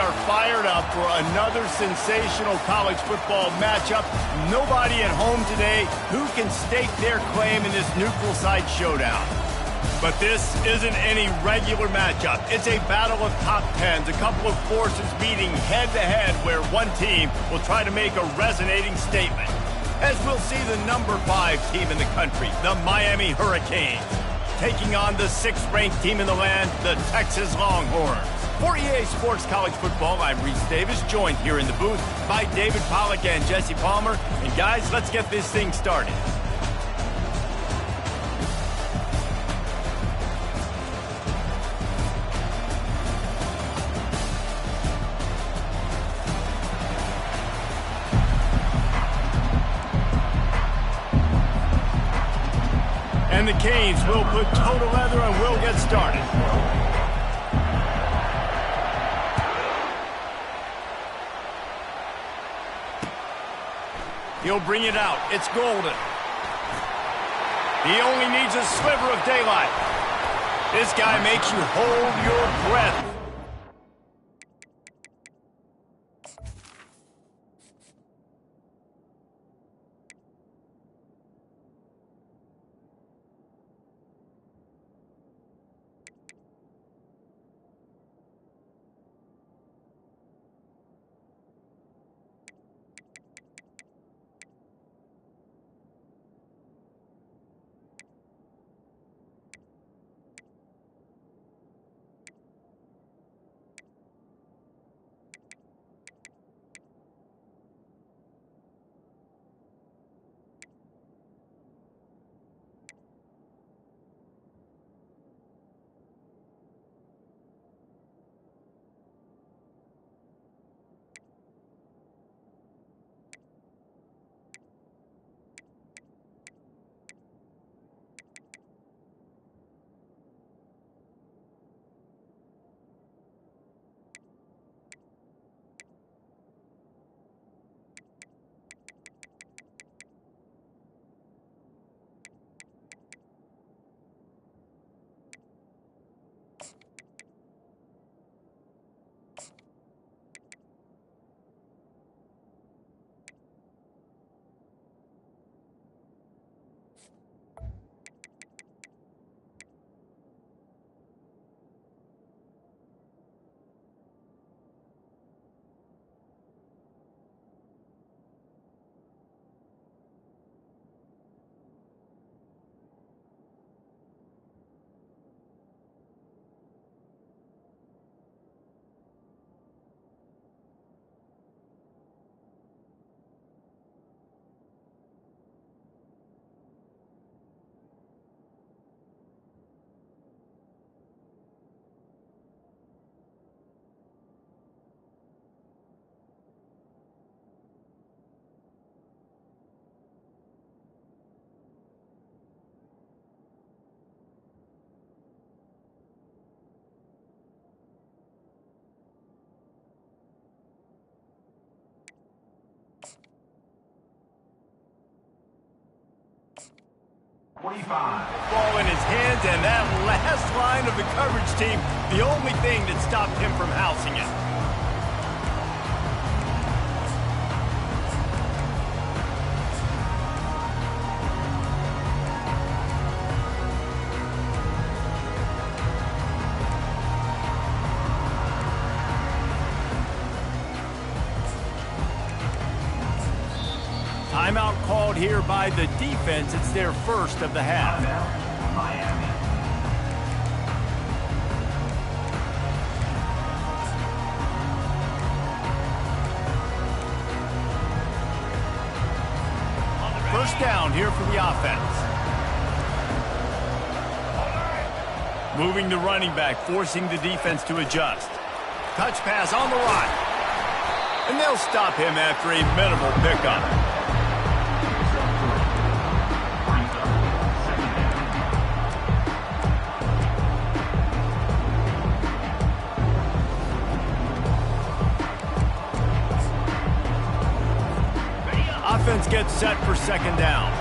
are fired up for another sensational college football matchup. Nobody at home today who can stake their claim in this neutral site showdown. But this isn't any regular matchup. It's a battle of top tens, a couple of forces meeting head-to-head where one team will try to make a resonating statement. As we'll see the number 5 team in the country, the Miami Hurricanes, taking on the 6th-ranked team in the land, the Texas Longhorns. For EA Sports College Football, I'm Reese Davis, joined here in the booth by David Pollack and Jesse Palmer. And guys, let's get this thing started. And the Canes will put total leather and will get started. He'll bring it out. It's golden. He only needs a sliver of daylight. This guy makes you hold your breath. Ball in his hands, and that last line of the coverage team, the only thing that stopped him from housing it. Timeout called here by the defense. It's their first of the half. Miami. First down here for the offense. Moving the running back, forcing the defense to adjust. Touch pass on the run. And they'll stop him after a minimal pickup. Offense gets set for second down.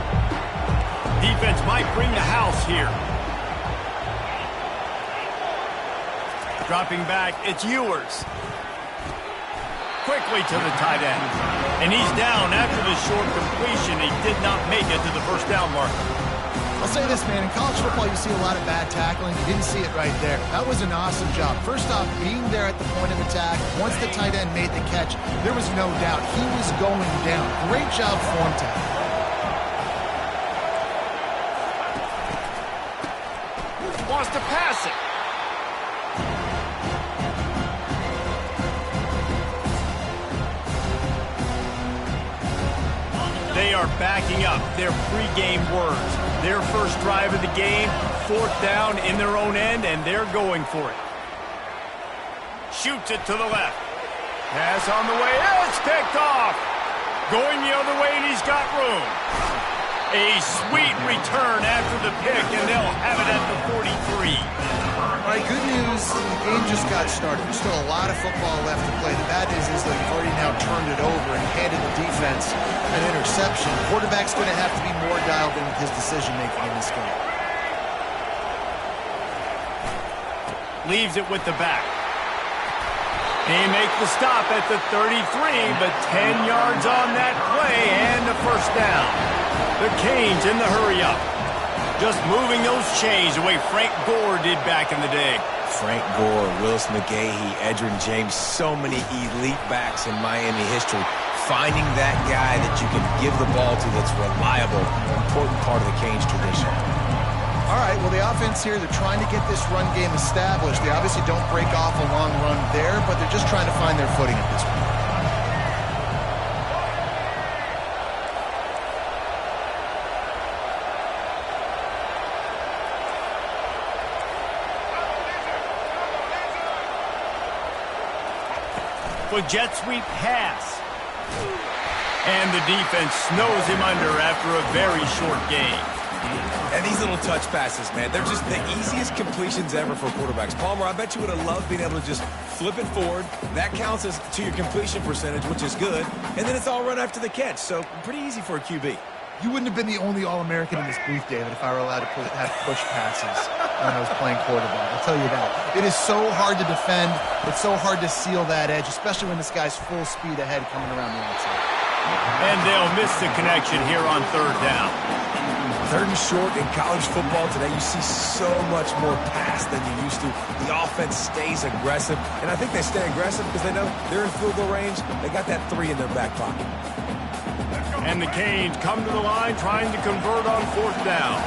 Defense might bring the house here. Dropping back, it's Ewers. quickly to the tight end. And he's down after the short completion. He did not make it to the first down marker. I'll say this, man. In college football, you see a lot of bad tackling. You didn't see it right there. That was an awesome job. First off, being there at the point of attack. Once the tight end made the catch, there was no doubt he was going down. Great job form tackle. Wants to pass it. They are backing up their pregame words. Their first drive of the game, 4th down in their own end, and they're going for it. Shoots it to the left. Pass on the way. It's picked off. Going the other way, and he's got room. A sweet return after the pick, and they'll have it at the 43. All right, good news. The game just got started. There's still a lot of football left to play. The bad news is that you've already now turned it over and handed the defense an interception. The quarterback's going to have to be more dialed in with his decision-making in this game. Leaves it with the back. He makes the stop at the 33, but 10 yards on that play and a first down. The Canes in the hurry-up. Just moving those chains the way Frank Gore did back in the day. Frank Gore, Willis McGahee, Edgerrin James, so many elite backs in Miami history. Finding that guy that you can give the ball to that's reliable, an important part of the Canes tradition. All right, well, the offense here, they're trying to get this run game established. They obviously don't break off a long run there, but they're just trying to find their footing at this point. Jet sweep pass. And the defense snows him under after a very short game. And these little touch passes, man, they're just the easiest completions ever for quarterbacks. Palmer, I bet you would have loved being able to just flip it forward. That counts as to your completion percentage, which is good. And then it's all run after the catch, so pretty easy for a QB. You wouldn't have been the only All-American in this booth, David, if I were allowed to have push passes when I was playing quarterback. I'll tell you that. It is so hard to defend. It's so hard to seal that edge, especially when this guy's full speed ahead coming around the outside. And they'll miss the connection here on 3rd down. 3rd and short in college football today, you see so much more pass than you used to. The offense stays aggressive, and I think they stay aggressive because they know they're in field goal range. They got that 3 in their back pocket. And the Canes come to the line trying to convert on 4th down.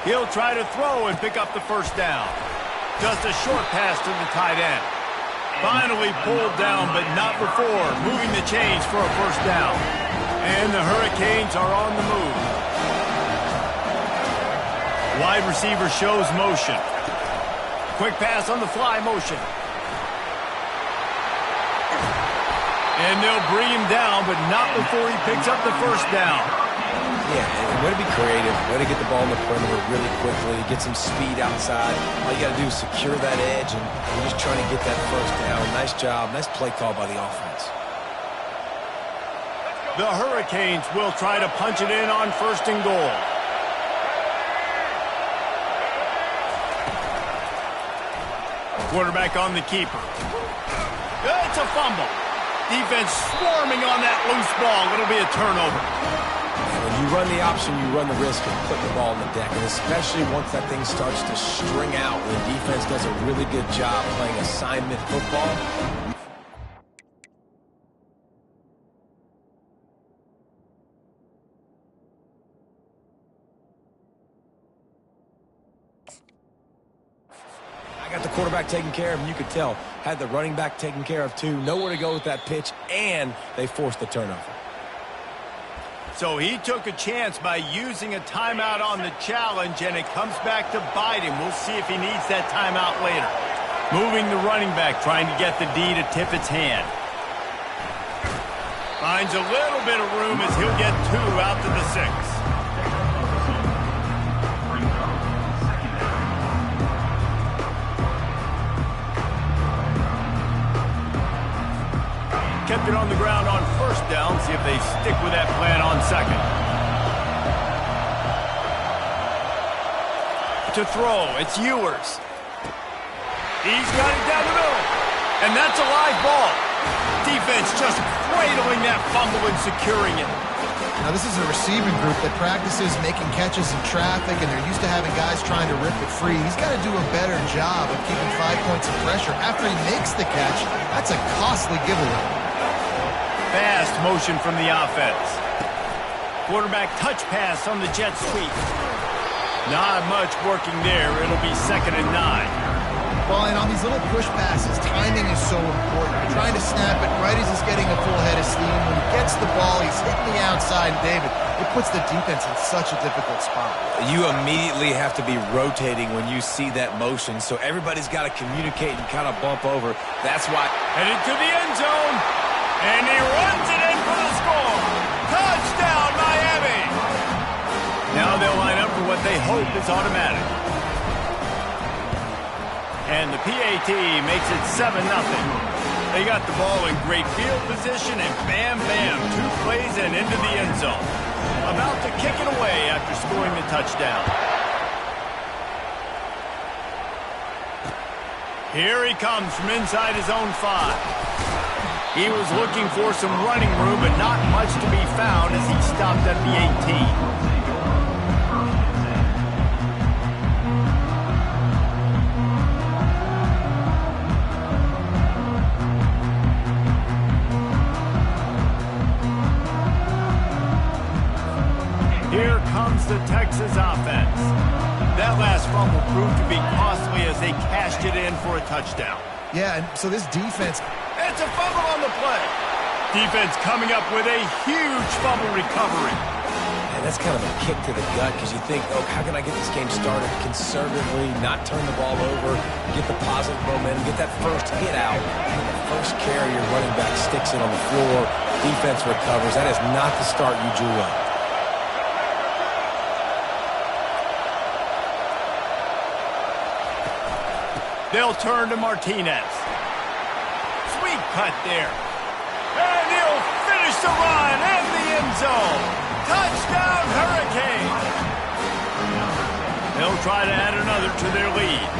He'll try to throw and pick up the first down. Just a short pass to the tight end. Finally pulled down, but not before moving the chains for a first down. And the Hurricanes are on the move. Wide receiver shows motion. Quick pass on the fly motion. And they'll bring him down, but not before he picks up the first down. Yeah, and way to be creative, way to get the ball in the perimeter really quickly, get some speed outside. All you got to do is secure that edge, and you're just trying to get that first down. Nice job, nice play call by the offense. The Hurricanes will try to punch it in on 1st and goal. Quarterback on the keeper. It's a fumble. Defense swarming on that loose ball. It'll be a turnover. When you run the option, you run the risk of putting the ball on the deck, and especially once that thing starts to string out, when the defense does a really good job playing assignment football. Got the quarterback taken care of, and you could tell, had the running back taken care of too. Nowhere to go with that pitch, and they forced the turnover. So he took a chance by using a timeout on the challenge, and it comes back to bite him. We'll see if he needs that timeout later. Moving the running back, trying to get the D to tip its hand. Finds a little bit of room as he'll get 2 out to the 6. Kept it on the ground on 1st down. See if they stick with that plan on 2nd. to throw. It's Ewers. He's got it down the middle. And that's a live ball. Defense just cradling that fumble and securing it. Now, this is a receiving group that practices making catches in traffic, and they're used to having guys trying to rip it free. He's got to do a better job of keeping 5 points of pressure. After he makes the catch, that's a costly giveaway. Fast motion from the offense. Quarterback touch pass on the jet sweep. Not much working there. It'll be 2nd and 9. Well, and on these little push passes, timing is so important. You're trying to snap it right as he's getting a full head of steam. When he gets the ball, he's hitting the outside, David. It puts the defense in such a difficult spot. You immediately have to be rotating when you see that motion, so everybody's got to communicate and kind of bump over. That's why. Headed to the end zone, and he runs it in for the score. Touchdown, Miami! Now they'll line up for what they hope is automatic. And the PAT makes it 7-0. They got the ball in great field position, and bam, bam, 2 plays and into the end zone. About to kick it away after scoring the touchdown. Here he comes from inside his own 5. He was looking for some running room, but not much to be found as he stopped at the 18. Here comes the Texas offense. That last fumble proved to be costly as they cashed it in for a touchdown. Yeah, and so this defense... It's a fumble on the play. Defense coming up with a huge fumble recovery. And that's kind of a kick to the gut because you think, oh, how can I get this game started conservatively, not turn the ball over, get the positive momentum, get that first hit out. And the first carry, your running back sticks it on the floor. Defense recovers. That is not the start you drew up. They'll turn to Martinez. Sweet cut there. And he'll finish the run in the end zone. Touchdown, Hurricane. They'll try to add another to their lead.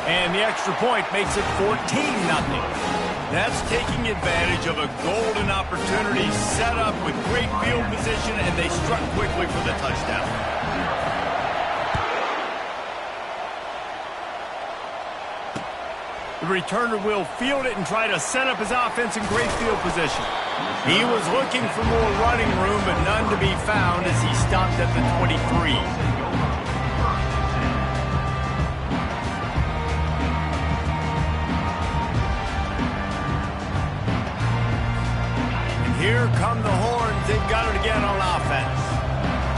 And the extra point makes it 14-0. That's taking advantage of a golden opportunity set up with great field position, and they struck quickly for the touchdown. The returner will field it and try to set up his offense in great field position. He was looking for more running room, but none to be found as he stopped at the 23. And here come the horns. They've got it again on offense.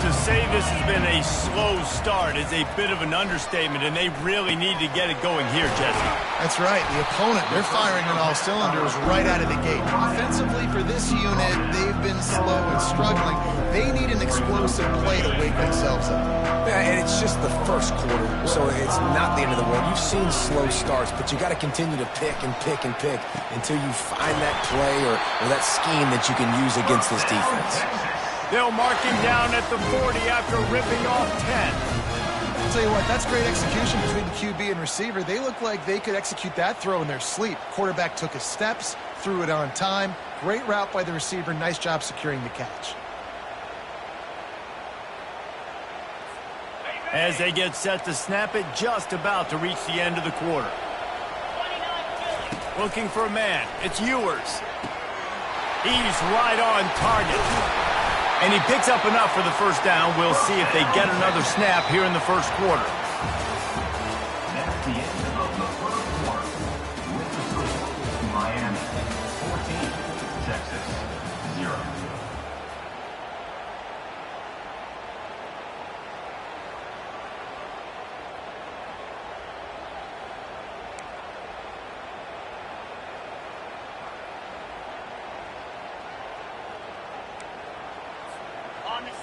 To say this has been a slow start is a bit of an understatement, and they really need to get it going here, Jesse. That's right. The opponent, they're firing on all cylinders right out of the gate. Offensively, for this unit, they've been slow and struggling. They need an explosive play to wake themselves up. Yeah, and it's just the first quarter, so it's not the end of the world. You've seen slow starts, but you got to continue to pick and pick and pick until you find that play or that scheme that you can use against this defense. They'll mark him down at the 40 after ripping off 10. I'll tell you what, that's great execution between the QB and receiver. They look like they could execute that throw in their sleep. Quarterback took his steps, threw it on time. Great route by the receiver. Nice job securing the catch. As they get set to snap it, just about to reach the end of the quarter. Looking for a man. It's Ewers. He's right on target. And he picks up enough for the first down. We'll see if they get another snap here in the first quarter. That's the end of the first quarter. With the score, Miami 14, Texas 0.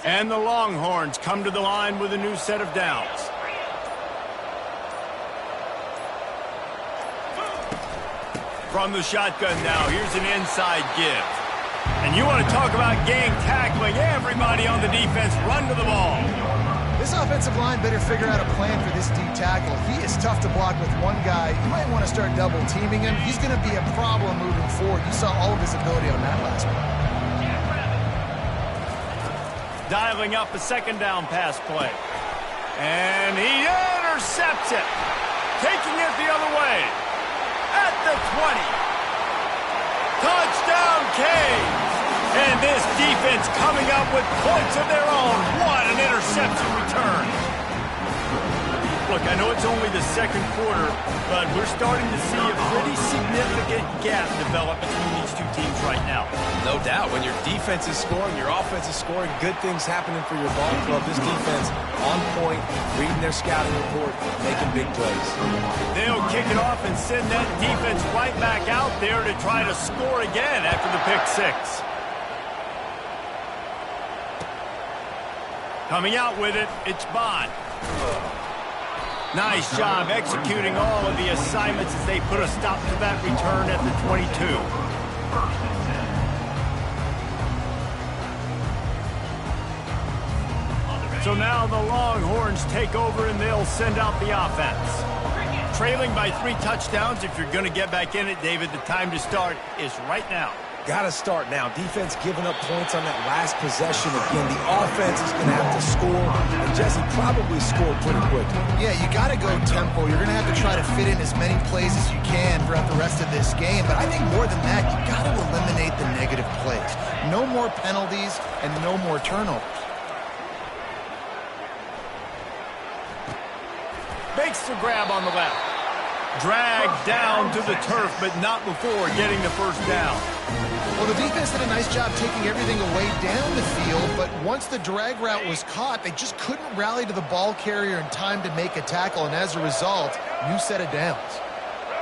And the Longhorns come to the line with a new set of downs. From the shotgun now, here's an inside give. And you want to talk about gang tackling. Everybody on the defense run to the ball. This offensive line better figure out a plan for this D tackle. He is tough to block with one guy. You might want to start double teaming him. He's going to be a problem moving forward. You saw all of his ability on that last one. Dialing up a second down pass play. And he intercepts it. Taking it the other way. At the 20. Touchdown, Canes. And this defense coming up with points of their own. What an interception return. Look, I know it's only the second quarter, but we're starting to see a pretty significant gap develop between these two teams right now. No doubt. When your defense is scoring, your offense is scoring, good things happening for your ball club. This defense on point, reading their scouting report, making big plays. They'll kick it off and send that defense right back out there to try to score again after the pick six. Coming out with it, it's Bond. Nice job executing all of the assignments as they put a stop to that return at the 22. So now the Longhorns take over and they'll send out the offense. Trailing by 3 touchdowns. If you're going to get back in it, David, the time to start is right now. Got to start now. Defense giving up points on that last possession. Again, the offense is going to have to score. And Jesse probably scored pretty quickly. Yeah, you got to go tempo. You're going to have to try to fit in as many plays as you can throughout the rest of this game. But I think more than that, you got to eliminate the negative plays. No more penalties and no more turnovers. Makes the grab on the left. Dragged down to the turf, but not before getting the first down. Well, the defense did a nice job taking everything away down the field, but once the drag route was caught, they just couldn't rally to the ball carrier in time to make a tackle, and as a result, new set of downs.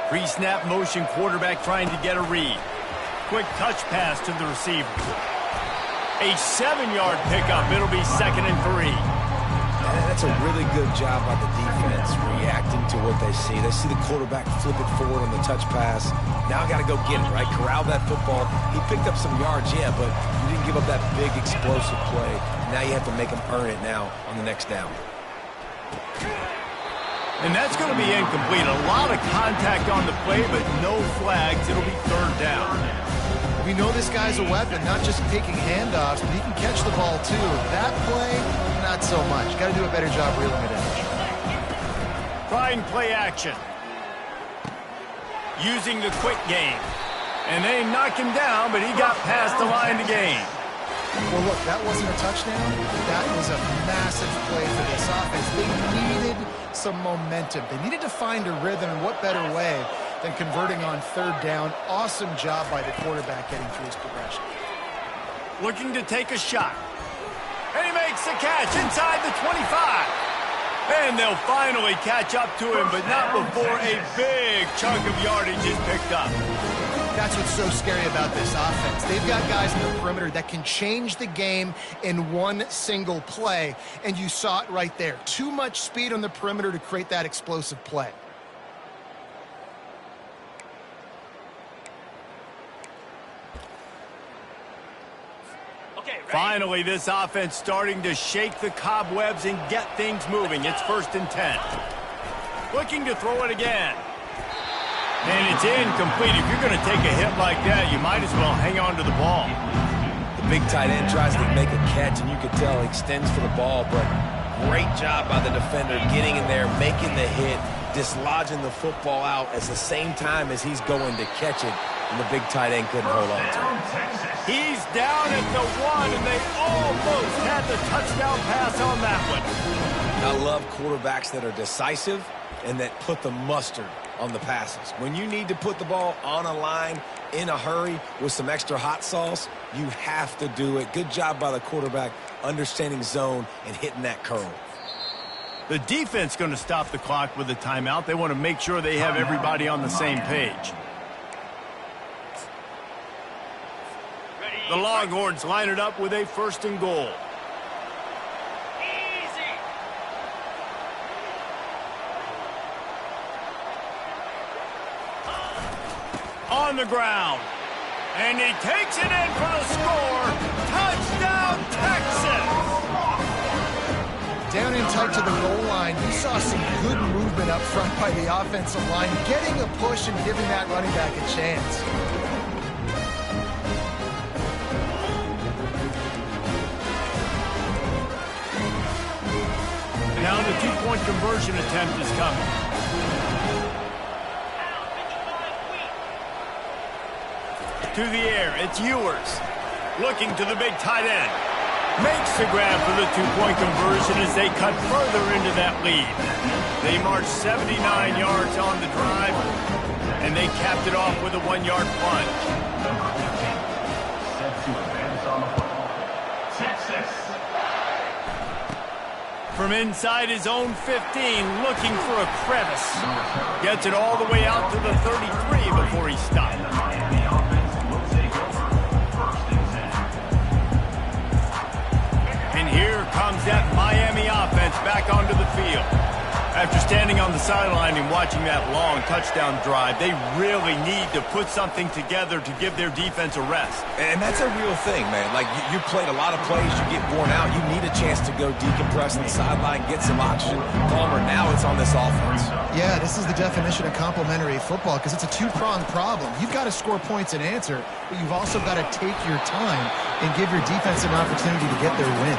Pre-snap motion quarterback trying to get a read. Quick touch pass to the receiver. A 7-yard pickup. It'll be 2nd and 3. That's a really good job by the defense reacting to what they see. They see the quarterback flip it forward on the touch pass. Now I got to go get it, right? Corral that football. He picked up some yards, yeah, but you didn't give up that big explosive play. Now you have to make him earn it now on the next down. And that's going to be incomplete. A lot of contact on the play, but no flags. It'll be 3rd down. We know this guy's a weapon, not just taking handoffs, but he can catch the ball too. That play, not so much. Got to do a better job reeling it in. Trying play action. Using the quick game. And they knock him down, but he got past the line to gain. Well, look, that wasn't a touchdown. That was a massive play for this offense. They needed some momentum. They needed to find a rhythm, and what better way than converting on 3rd down. Awesome job by the quarterback getting through his progression. Looking to take a shot. And he makes the catch inside the 25. And they'll finally catch up to him, but not before a big chunk of yardage is picked up. That's what's so scary about this offense. They've got guys in the perimeter that can change the game in one single play, and you saw it right there. Too much speed on the perimeter to create that explosive play. Finally, this offense starting to shake the cobwebs and get things moving. It's 1st and 10. Looking to throw it again. And it's incomplete. If you're going to take a hit like that, you might as well hang on to the ball. The big tight end tries to make a catch, and you could tell he extends for the ball, but great job by the defender getting in there, making the hit, dislodging the football out at the same time as he's going to catch it, and the big tight end couldn't hold on to it. He's down at the 1, and they almost had the touchdown pass on that one. I love quarterbacks that are decisive and that put the mustard on the passes. When you need to put the ball on a line in a hurry with some extra hot sauce, you have to do it. Good job by the quarterback understanding zone and hitting that curl. The defense going to stop the clock with a timeout. They want to make sure they have everybody on the same page. The Longhorns line it up with a 1st and goal. Easy. On the ground. And he takes it in for the score. Touchdown, Texas! Down in tight to the goal line, you saw some good movement up front by the offensive line, getting a push and giving that running back a chance. Now the two-point conversion attempt is coming. To the air, it's Ewers. Looking to the big tight end. Makes the grab for the two-point conversion as they cut further into that lead. They marched 79 yards on the drive, and they capped it off with a 1-yard plunge. Number 15, set to advance on the football. Texas. From inside his own 15, looking for a crevice. Gets it all the way out to the 33 before he stopped. And the Miami offense will take over. First and 10. And here comes that Miami offense back onto the field. After standing on the sideline and watching that long touchdown drive, they really need to put something together to give their defense a rest. And that's a real thing, man. Like, you played a lot of plays, you get worn out, you need a chance to go decompress on the sideline, get some oxygen. Palmer, now it's on this offense. Yeah, this is the definition of complementary football because it's a two-pronged problem. You've got to score points and answer, but you've also got to take your time and give your defense an opportunity to get their win.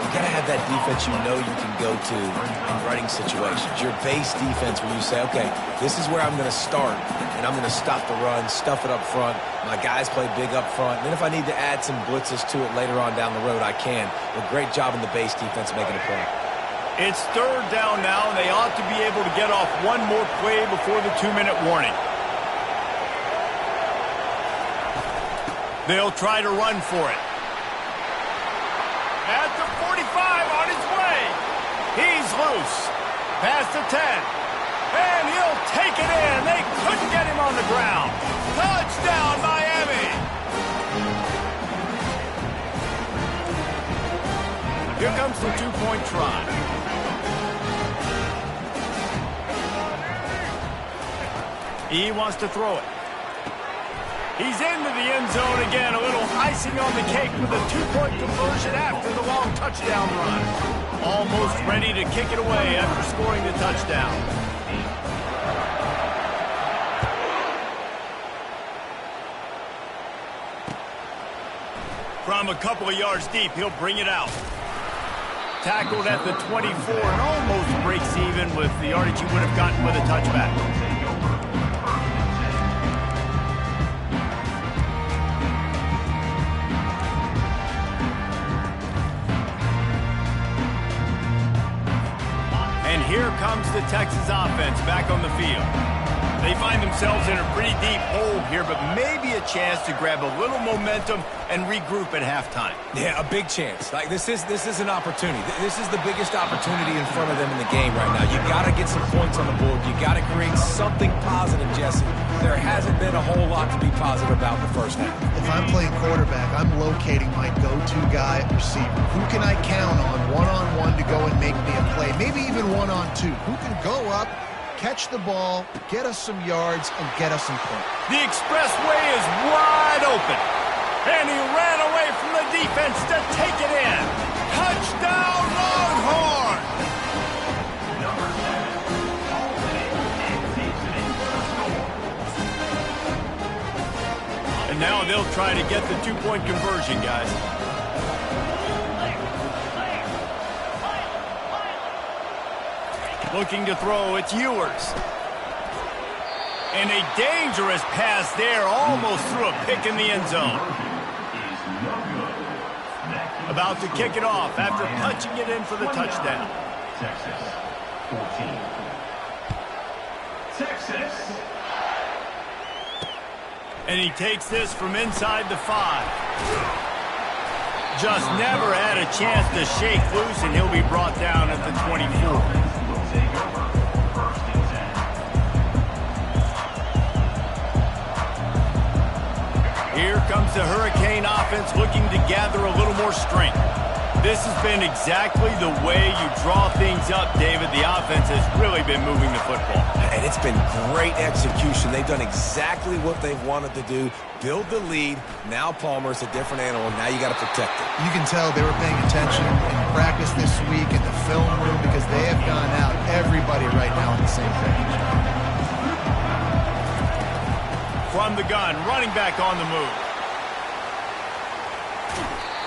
You got to have that defense you know you can go to in running situations. Your base defense where you say, okay, this is where I'm going to start, and I'm going to stop the run, stuff it up front. My guys play big up front. And then if I need to add some blitzes to it later on down the road, I can. But great job in the base defense making a play. It's third down now, and they ought to be able to get off one more play before the 2-minute warning. They'll try to run for it. At the 45, on his way. He's loose. Past the 10. And he'll take it in. They couldn't get him on the ground. Touchdown, Miami. Here comes the two-point try. He wants to throw it. He's into the end zone again. A little icing on the cake with a two-point conversion after the long touchdown run. Almost ready to kick it away after scoring the touchdown. From a couple of yards deep, he'll bring it out. Tackled at the 24 and almost breaks even with the yardage he would have gotten with a touchback. Here comes the Texas offense back on the field. They find themselves in a pretty deep hole here, but maybe a chance to grab a little momentum and regroup at halftime. Yeah, a big chance. Like, this is an opportunity. This is the biggest opportunity in front of them in the game right now. You got to get some points on the board. You got to create something positive, Jesse. There hasn't been a whole lot to be positive about the first half. If I'm playing quarterback, I'm locating my go-to guy at receiver. Who can I count on one-on-one to go and make me a play? Maybe even one-on-two. Who can go up, catch the ball, get us some yards, and get us some points? The expressway is wide open. And he ran away from the defense to take it in. Touchdown, Longhorn! Number 7, and takes it in for the score. And now they'll try to get the two-point conversion, guys. Looking to throw, it's Ewers. And a dangerous pass there, almost threw a pick in the end zone. About to kick it off after punching it in for the touchdown. Texas, 14. Texas. And he takes this from inside the 5. Just never had a chance to shake loose, and he'll be brought down at the 24. Take over. First and 10. Here comes the Hurricane offense looking to gather a little more strength. This has been exactly the way you draw things up, David. The offense has really been moving the football. And it's been great execution. They've done exactly what they've wanted to do. Build the lead. Now Palmer's a different animal. Now you got to protect it. You can tell they were paying attention in practice this week in the film room because they have gone out, everybody right now on the same page. From the gun, running back on the move.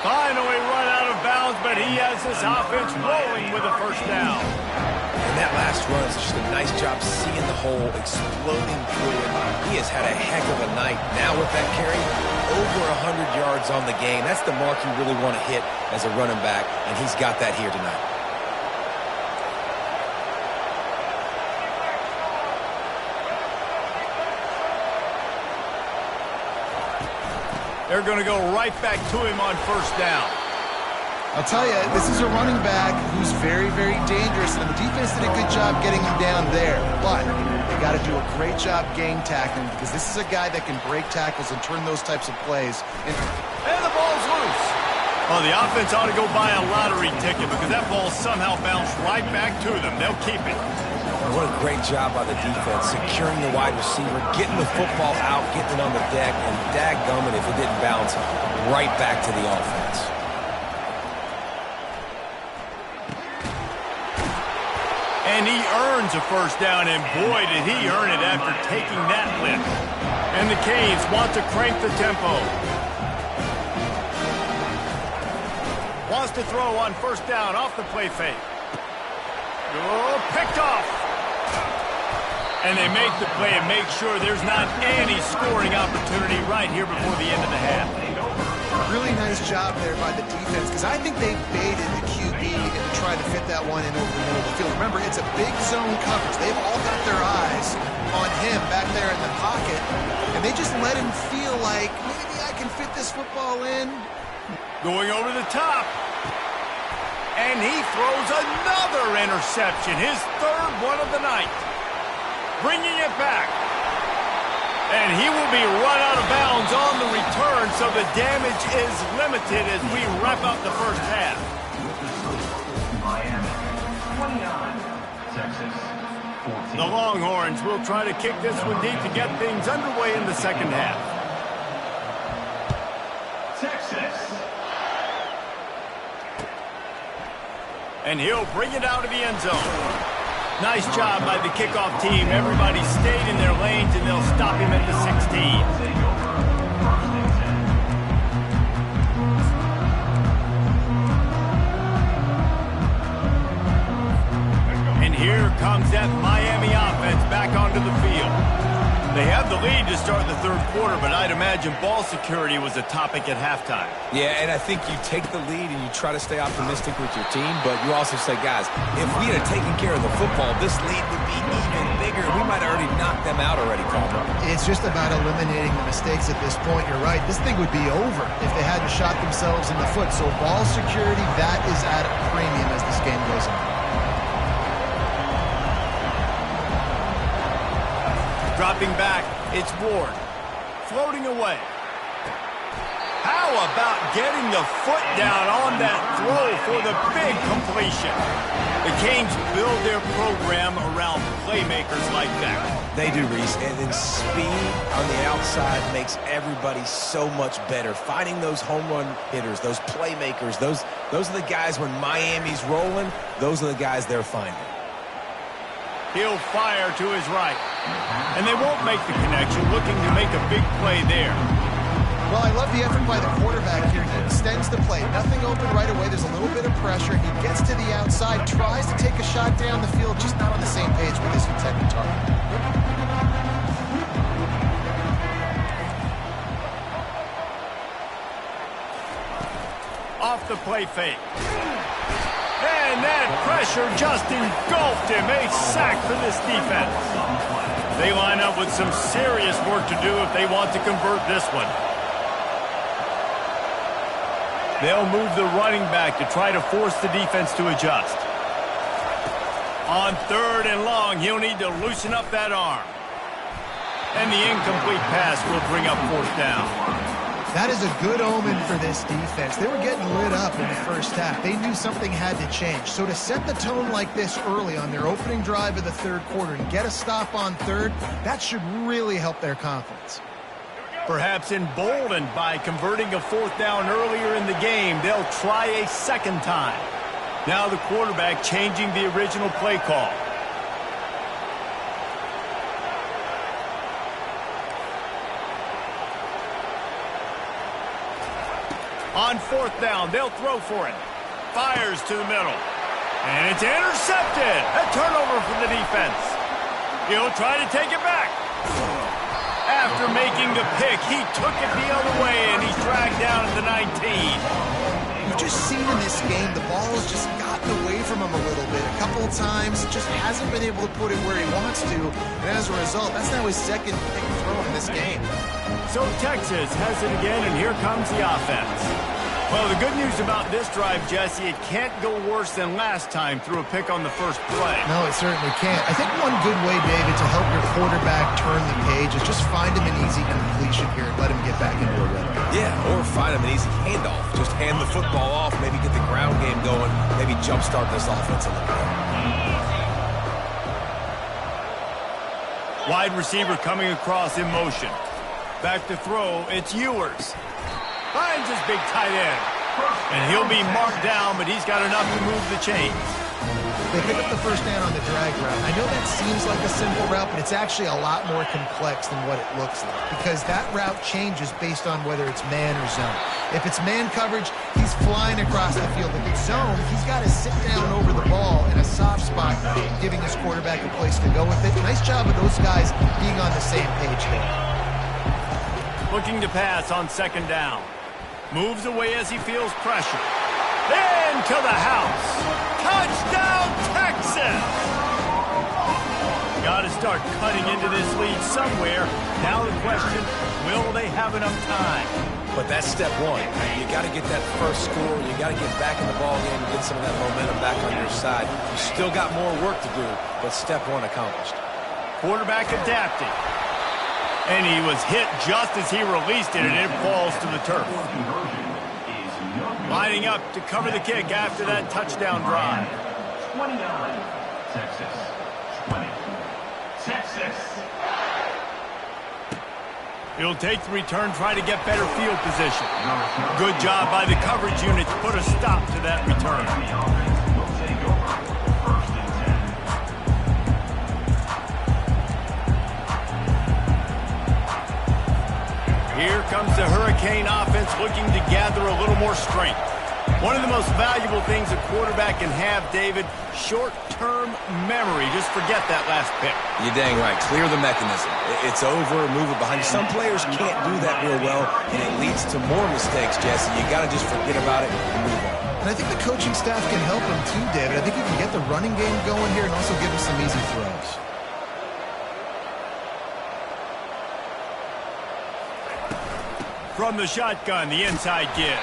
Finally run out of bounds, but he has this offense rolling with a first down. And that last run is just a nice job seeing the hole, exploding through it. He has had a heck of a night. Now with that carry, over 100 yards on the game. That's the mark you really want to hit as a running back, and he's got that here tonight. They're going to go right back to him on first down. I'll tell you, this is a running back who's very, very dangerous, and the defense did a good job getting him down there. But they got to do a great job gang tackling because this is a guy that can break tackles and turn those types of plays. And the ball's loose. Well, the offense ought to go buy a lottery ticket because that ball somehow bounced right back to them. They'll keep it. What a great job by the defense, securing the wide receiver, getting the football out, getting it on the deck, and dadgummit if it didn't bounce, right back to the offense. And he earns a first down, and boy, did he earn it after taking that lift. And the Canes want to crank the tempo. Wants to throw on first down off the play fake. Oh, picked off. And they make the play and make sure there's not any scoring opportunity right here before the end of the half. Really nice job there by the defense because I think they baited the QB into trying to fit that one in over the middle of the field. Remember, it's a big zone coverage. They've all got their eyes on him back there in the pocket, and they just let him feel like, maybe I can fit this football in. Going over the top. And he throws another interception, his third one of the night. Bringing it back. And he will be run out of bounds on the return, so the damage is limited as we wrap up the first half. Miami, 29. Texas, 14. The Longhorns will try to kick this one deep to get things underway in the second half. Texas. And he'll bring it out of the end zone. Nice job by the kickoff team. Everybody stayed in their lanes, and they'll stop him at the 16. And here comes that Miami offense back onto the field. They have the lead to start the third quarter, but I'd imagine ball security was a topic at halftime. Yeah, and I think you take the lead and you try to stay optimistic with your team, but you also say, guys, if we had taken care of the football, this lead would be even bigger. We might have already knocked them out already, Palmer. It's just about eliminating the mistakes at this point. You're right. This thing would be over if they hadn't shot themselves in the foot. So ball security, that is at a premium as this game goes on. Dropping back, it's Ward. Floating away. How about getting the foot down on that throw for the big completion? The Canes build their program around playmakers like that. They do, Reese, and then speed on the outside makes everybody so much better. Finding those home run hitters, those playmakers, those are the guys when Miami's rolling, those are the guys they're finding. He'll fire to his right. And they won't make the connection, looking to make a big play there. Well, I love the effort by the quarterback here. He extends the play. Nothing open right away. There's a little bit of pressure. He gets to the outside, tries to take a shot down the field, just not on the same page with his intended target. Off the play fake. And that pressure just engulfed him. A sack for this defense. They line up with some serious work to do if they want to convert this one. They'll move the running back to try to force the defense to adjust. On third and long, he'll need to loosen up that arm. And the incomplete pass will bring up fourth down. That is a good omen for this defense. They were getting lit up in the first half. They knew something had to change. So to set the tone like this early on their opening drive of the third quarter and get a stop on third, that should really help their confidence. Perhaps emboldened by converting a fourth down earlier in the game, they'll try a second time. Now the quarterback changing the original play call. On fourth down, they'll throw for it. Fires to the middle. And it's intercepted. A turnover for the defense. He'll try to take it back. After making the pick, he took it the other way, and he's dragged down at the 19. You've just seen in this game, the ball has just gotten away from him a little bit. A couple of times, just hasn't been able to put it where he wants to. And as a result, that's now his second pick throw in this game. So Texas has it again, and here comes the offense. Well, the good news about this drive, Jesse, it can't go worse than last time through a pick on the first play. No, it certainly can't. I think one good way, David, to help your quarterback turn the page is just find him an easy completion here and let him get back into a rhythm. Yeah, or find him an easy handoff. Just hand the football off, maybe get the ground game going, maybe jumpstart this offense a little bit. Wide receiver coming across in motion. Back to throw, it's Ewers. Finds his big tight end. And he'll be marked down, but he's got enough to move the chains. They pick up the first down on the drag route. I know that seems like a simple route, but it's actually a lot more complex than what it looks like, because that route changes based on whether it's man or zone. If it's man coverage, he's flying across the field. If it's zone, he's got to sit down over the ball in a soft spot, giving his quarterback a place to go with it. Nice job of those guys being on the same page there. Looking to pass on second down. Moves away as he feels pressure. Into the house. Touchdown, Texas! Got to start cutting into this lead somewhere. Now the question, will they have enough time? But that's step one. You got to get that first score. You got to get back in the ball game and get some of that momentum back on your side. You still got more work to do, but step one accomplished. Quarterback adapting. And he was hit just as he released it, and it falls to the turf. Lining up to cover the kick after that touchdown drive. 29, Texas. 20, Texas. He'll take the return, try to get better field position. Good job by the coverage unit to put a stop to that return. Here comes the Hurricane offense looking to gather a little more strength. One of the most valuable things a quarterback can have, David, short-term memory. Just forget that last pick. You're dang right. Clear the mechanism. It's over, move it behind you. Some players can't do that real well, and it leads to more mistakes, Jesse. You got to just forget about it and move on. And I think the coaching staff can help him too, David. I think he can get the running game going here and also give him some easy throws. From the shotgun, the inside give.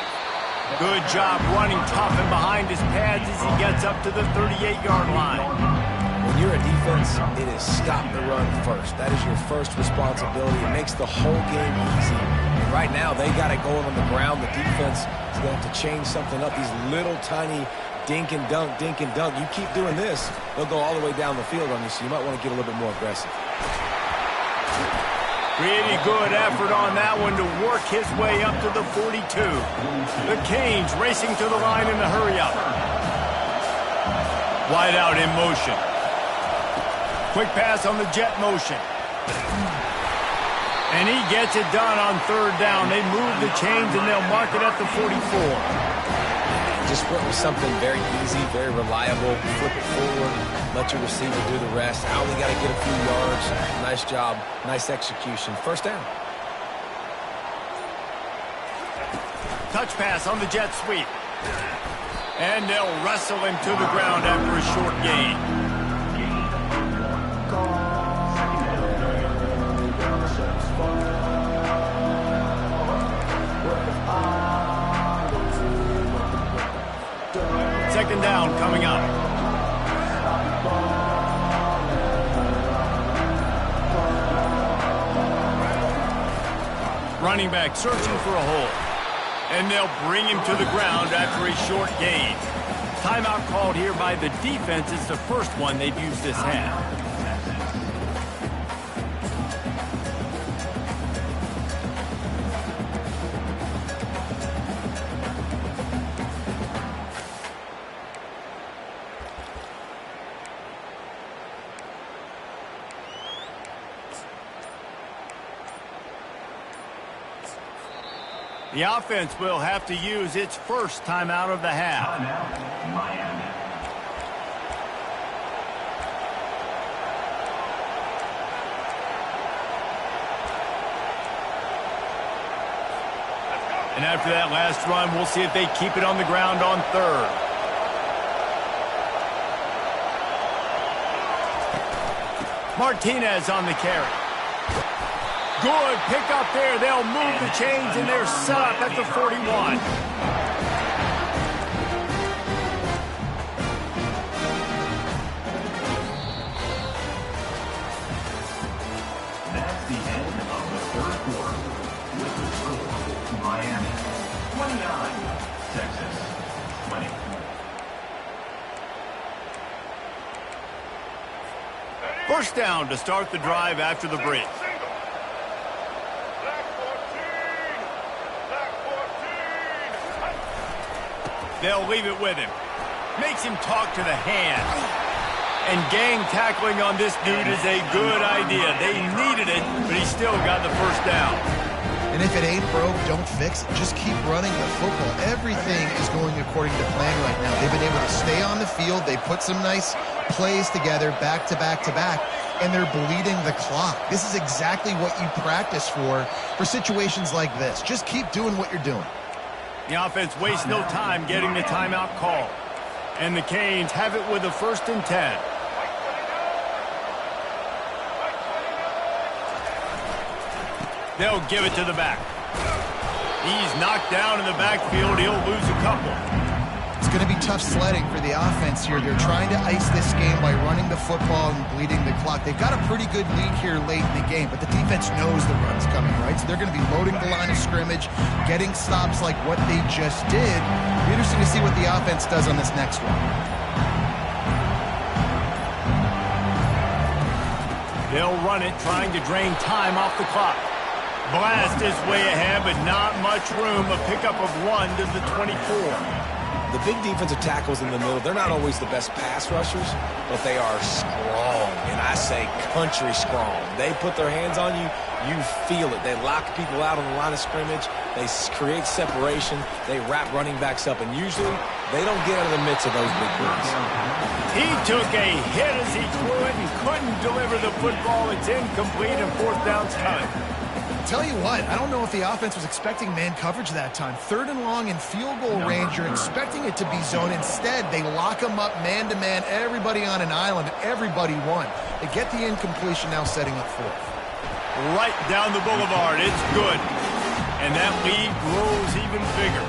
Good job running tough and behind his pads as he gets up to the 38-yard line. When you're a defense, it is stop the run first. That is your first responsibility. It makes the whole game easy. And right now, they got it going on the ground. The defense is going to have to change something up. These little tiny dink and dunk, dink and dunk. You keep doing this, they'll go all the way down the field on you, so you might want to get a little bit more aggressive. Pretty good effort on that one to work his way up to the 42. The Canes racing to the line in the hurry-up. Wide out in motion. Quick pass on the jet motion. And he gets it done on third down. They move the chains and they'll mark it at the 44. Just went with something very easy, very reliable. Flip it forward, let your receiver do the rest. I only got to get a few yards. Nice job, nice execution. First down. Touch pass on the jet sweep. And they'll wrestle him to the ground after a short gain. Second down coming up. running back searching for a hole. And they'll bring him to the ground after a short gain. Timeout called here by the defense. It's the first one they've used this half. The offense will have to use its first timeout of the half. Timeout, Miami. And after that last run, we'll see if they keep it on the ground on third. Martinez on the carry. Good pickup there. They'll move the chains, and they're set up at the 41. That's the end of the third quarter. With the score, Miami 29, Texas 20. First down to start the drive after the break. They'll leave it with him. Makes him talk to the hand. And gang tackling on this dude is a good idea. They needed it, but he still got the first down. And if it ain't broke, don't fix it. Just keep running the football. Everything is going according to plan right now. They've been able to stay on the field. They put some nice plays together back to back to back, and they're bleeding the clock. This is exactly what you practice for situations like this. Just keep doing what you're doing. The offense wastes no time getting the timeout call. And the Canes have it with a 1st and 10. They'll give it to the back. He's knocked down in the backfield. He'll lose a couple. It's going to be tough sledding for the offense here. They're trying to ice this game by running the football and bleeding the clock. They've got a pretty good lead here late in the game, but the defense knows the run's coming, right? So they're going to be loading the line of scrimmage, getting stops like what they just did. It'll be interesting to see what the offense does on this next one. They'll run it, trying to drain time off the clock. Blast is way ahead, but not much room. A pickup of 1 to the 24. The big defensive tackles in the middle, they're not always the best pass rushers, but they are strong, and I say country strong. They put their hands on you, you feel it. They lock people out on the line of scrimmage. They create separation. They wrap running backs up, and usually they don't get out of the midst of those big boys. He took a hit as he threw it and couldn't deliver the football. It's incomplete, and 4th down's coming. Tell you what, I don't know if the offense was expecting man coverage that time. 3rd and long in field goal range, you're expecting it to be zone. Instead, they lock them up man-to-man, everybody on an island, everybody won. They get the incompletion, now setting up 4th. Right down the boulevard, it's good. And that lead grows even bigger.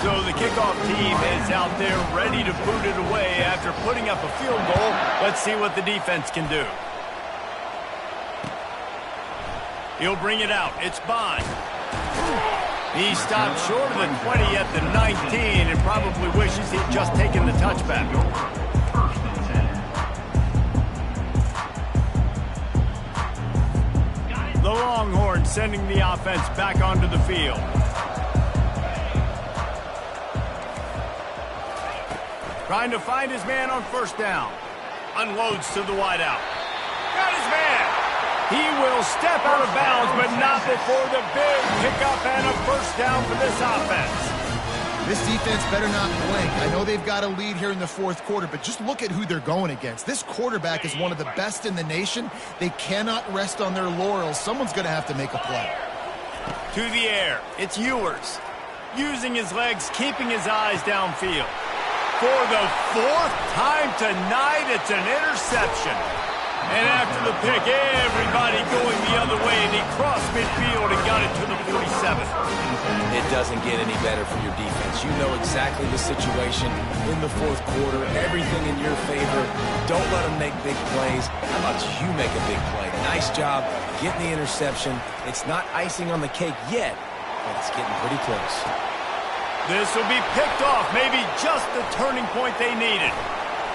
So the kickoff team is out there ready to boot it away after putting up a field goal. Let's see what the defense can do. He'll bring it out. It's Bond. He stopped short of the 20 at the 19 and probably wishes he'd just taken the touchback. The Longhorns sending the offense back onto the field. Trying to find his man on 1st down. Unloads to the wideout. Got his man. He will step out of bounds, but not before the big pickup and a 1st down for this offense. This defense better not blink. I know they've got a lead here in the 4th quarter, but just look at who they're going against. This quarterback is one of the best in the nation. They cannot rest on their laurels. Someone's going to have to make a play. To the air. It's Ewers. Using his legs, keeping his eyes downfield. For the 4th time tonight, it's an interception. And after the pick, everybody going the other way, and he crossed midfield and got it to the 47. It doesn't get any better for your defense. You know exactly the situation in the fourth quarter, everything in your favor. Don't let them make big plays. How about you make a big play? Nice job getting the interception. It's not icing on the cake yet, but it's getting pretty close. This will be picked off, maybe just the turning point they needed.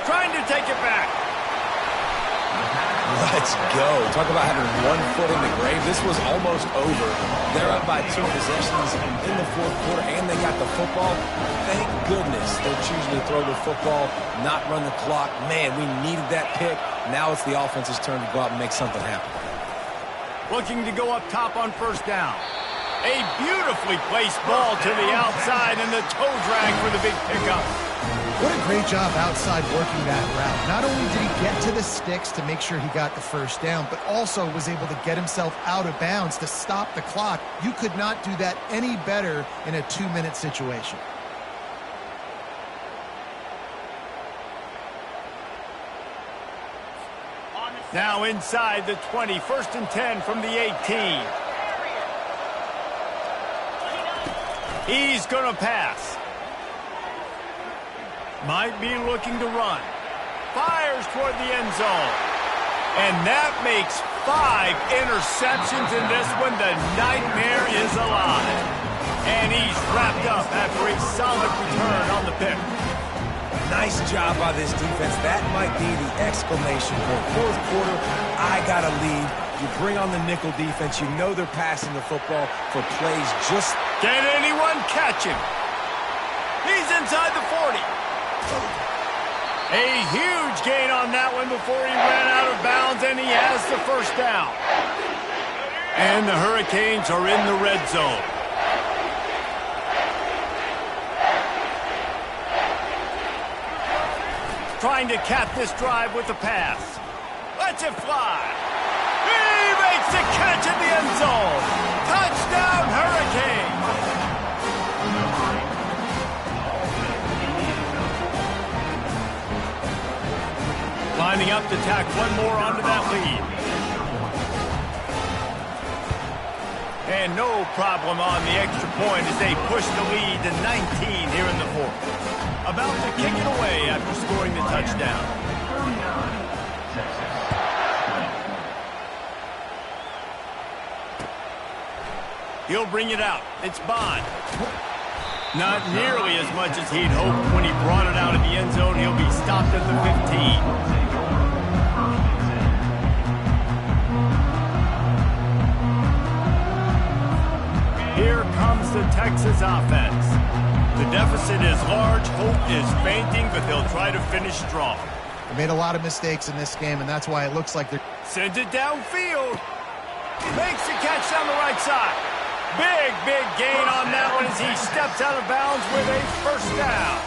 Trying to take it back. Let's go. Talk about having one foot in the grave. This was almost over. They're up by 2 possessions in the fourth quarter, and they got the football. Thank goodness they're choosing to throw the football, not run the clock. Man, we needed that pick. Now it's the offense's turn to go out and make something happen. Looking to go up top on first down. A beautifully placed ball to the outside, and the toe drag for the big pickup. What a great job outside working that route. Not only did he get to the sticks to make sure he got the first down, but also was able to get himself out of bounds to stop the clock. You could not do that any better in a 2-minute situation. Now inside the 20, 1st and 10 from the 18. He's going to pass. Might be looking to run. Fires toward the end zone. And that makes 5 interceptions in this one. The nightmare is alive. And he's wrapped up after a solid return on the pick. Nice job by this defense. That might be the exclamation point. Fourth quarter, I got to lead. You bring on the nickel defense. You know they're passing the football for plays just... Can anyone catch him? He's inside the 40. A huge gain on that one before he ran out of bounds, and he has the first down. And the Hurricanes are in the red zone. Trying to cap this drive with the pass. Lets it fly. He makes the catch in the end zone. Touchdown, Hurricanes. Lining up to tack one more onto that lead. And no problem on the extra point as they push the lead to 19 here in the fourth. About to kick it away after scoring the touchdown. He'll bring it out. It's Bond. Not nearly as much as he'd hoped when he brought it out of the end zone. He'll be stopped at the 15. Here comes the Texas offense. The deficit is large, hope is fainting, but they'll try to finish strong. They made a lot of mistakes in this game, and that's why it looks like they're... Sends it downfield. Makes the catch down the right side. Big gain on that one as he steps out of bounds with a first down.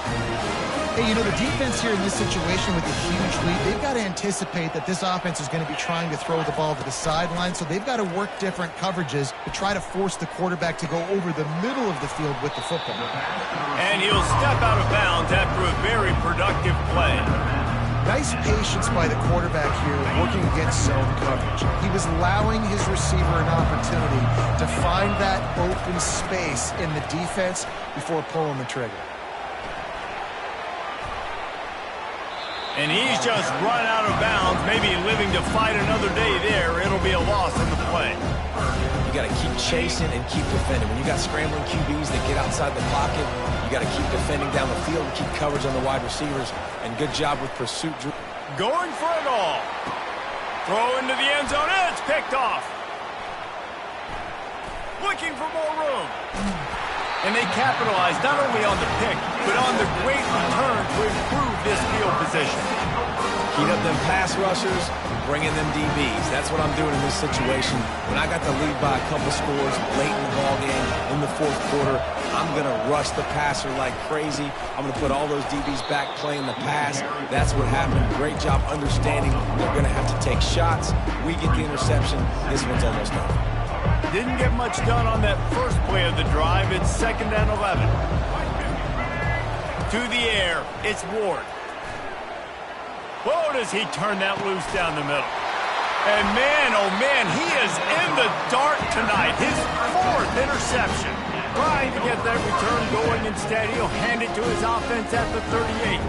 Hey, you know, the defense here in this situation with a huge lead, they've got to anticipate that this offense is going to be trying to throw the ball to the sideline, so they've got to work different coverages to try to force the quarterback to go over the middle of the field with the football. And he'll step out of bounds after a very productive play. Nice patience by the quarterback here working against zone coverage. He was allowing his receiver an opportunity to find that open space in the defense before pulling the trigger. And he's just run out of bounds, maybe living to fight another day there. It'll be a loss on the play. You got to keep chasing and keep defending. When you got scrambling QBs that get outside the pocket, you got to keep defending down the field and keep coverage on the wide receivers. And good job with pursuit. Going for it all. Throw into the end zone, and it's picked off. Looking for more room. And they capitalized not only on the pick, but on the great return to improve this field position. Heat up them pass rushers, bring in them DBs. That's what I'm doing in this situation. When I got the lead by a couple scores late in the ballgame in the fourth quarter, I'm going to rush the passer like crazy. I'm going to put all those DBs back playing the pass. That's what happened. Great job understanding they're going to have to take shots. We get the interception. This one's almost over. Didn't get much done on that first play of the drive. It's 2nd and 11. To the air, it's Ward. Whoa, does he turn that loose down the middle. And man, oh man, he is in the dark tonight. His 4th interception. Trying to get that return going instead. He'll hand it to his offense at the 38.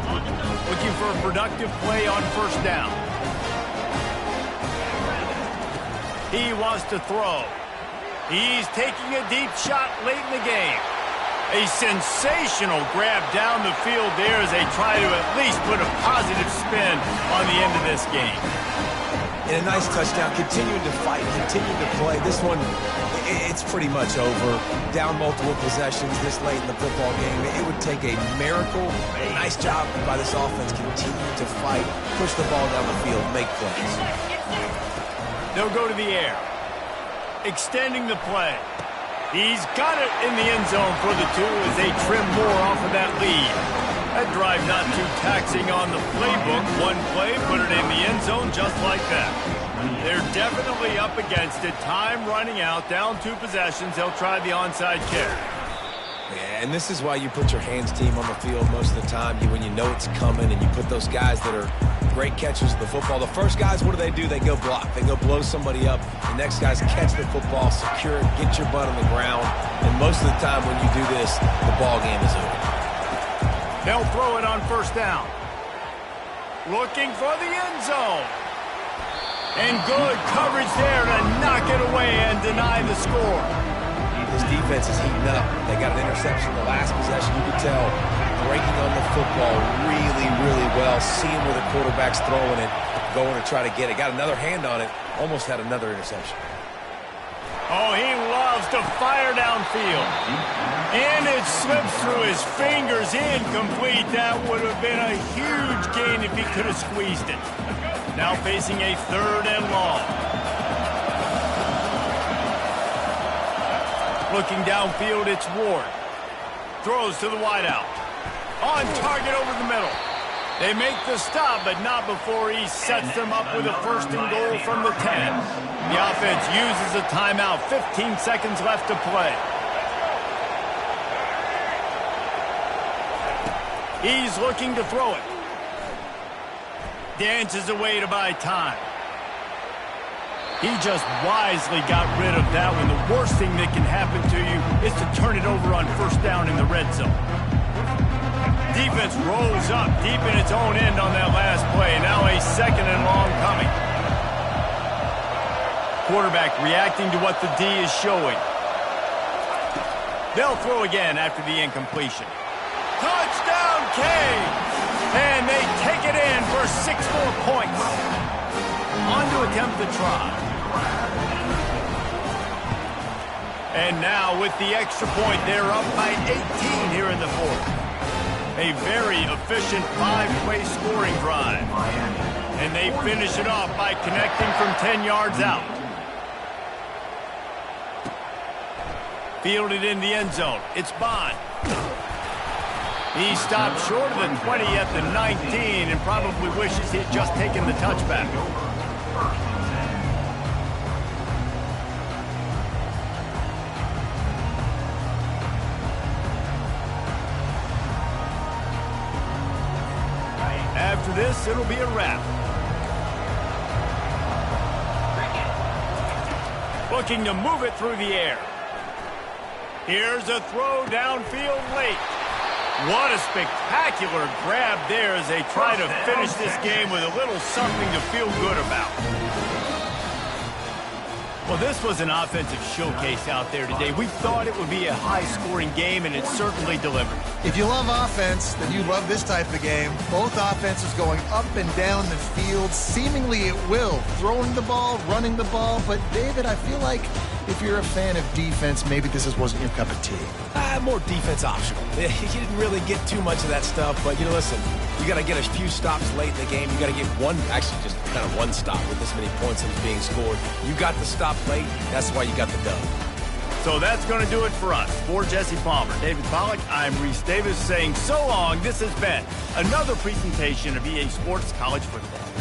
Looking for a productive play on first down. He wants to throw. He's taking a deep shot late in the game. A sensational grab down the field there as they try to at least put a positive spin on the end of this game. And a nice touchdown, continuing to fight, continuing to play. This one, it's pretty much over. Down multiple possessions this late in the football game. It would take a miracle. A nice job by this offense continuing to fight, push the ball down the field, make plays. They'll go to the air. Extending the play. He's got it in the end zone for the 2 as they trim more off of that lead. That drive not too taxing on the playbook. One play, put it in the end zone just like that. They're definitely up against it. Time running out, down 2 possessions. They'll try the onside kick. Yeah, and this is why you put your hands team on the field most of the time. When you know it's coming and you put those guys that are great catchers of the football. The first guys, what do? They go block. They go blow somebody up. The next guys catch the football, secure it, get your butt on the ground. And most of the time when you do this, the ball game is over. They'll throw it on first down. Looking for the end zone. And good coverage there to knock it away and deny the score. This defense is heating up. They got an interception the last possession. You could tell breaking on the football really, really well. Seeing where the quarterback's throwing it, going to try to get it. Got another hand on it. Almost had another interception. Oh, he loves to fire downfield. And it slips through his fingers. Incomplete. That would have been a huge gain if he could have squeezed it. Now facing a 3rd and long. Looking downfield, it's Ward. Throws to the wideout. On target over the middle. They make the stop, but not before he sets them up with a 1st and goal from the 10. The offense uses a timeout. 15 seconds left to play. He's looking to throw it. Dances away to buy time. He just wisely got rid of that one. The worst thing that can happen to you is to turn it over on first down in the red zone. Defense rolls up deep in its own end on that last play. Now a 2nd and long coming. Quarterback reacting to what the D is showing. They'll throw again after the incompletion. Touchdown, Canes! And they take it in for 6 more points. On to attempt the try. And now with the extra point, they're up by 18 here in the 4th. A very efficient 5-play scoring drive. And they finish it off by connecting from 10 yards out. Fielded in the end zone. It's Bond. He stopped short of the 20 at the 19 and probably wishes he had just taken the touchback. After this, it'll be a wrap. Looking to move it through the air. Here's a throw downfield late. What a spectacular grab there as they try to finish this game with a little something to feel good about. Well, this was an offensive showcase out there today. We thought it would be a high-scoring game, and it certainly delivered. If you love offense, then you love this type of game. Both offenses going up and down the field, seemingly at will. Throwing the ball, running the ball. But, David, I feel like if you're a fan of defense, maybe this wasn't your cup of tea. More defense optional. You didn't really get too much of that stuff, but, listen, you got to get a few stops late in the game. You got to get just kind of one stop with this many points that was being scored. You got the stop late. That's why you got the dub. So that's going to do it for us. For Jesse Palmer, David Pollack, I'm Reese Davis saying so long. This has been another presentation of EA Sports College Football.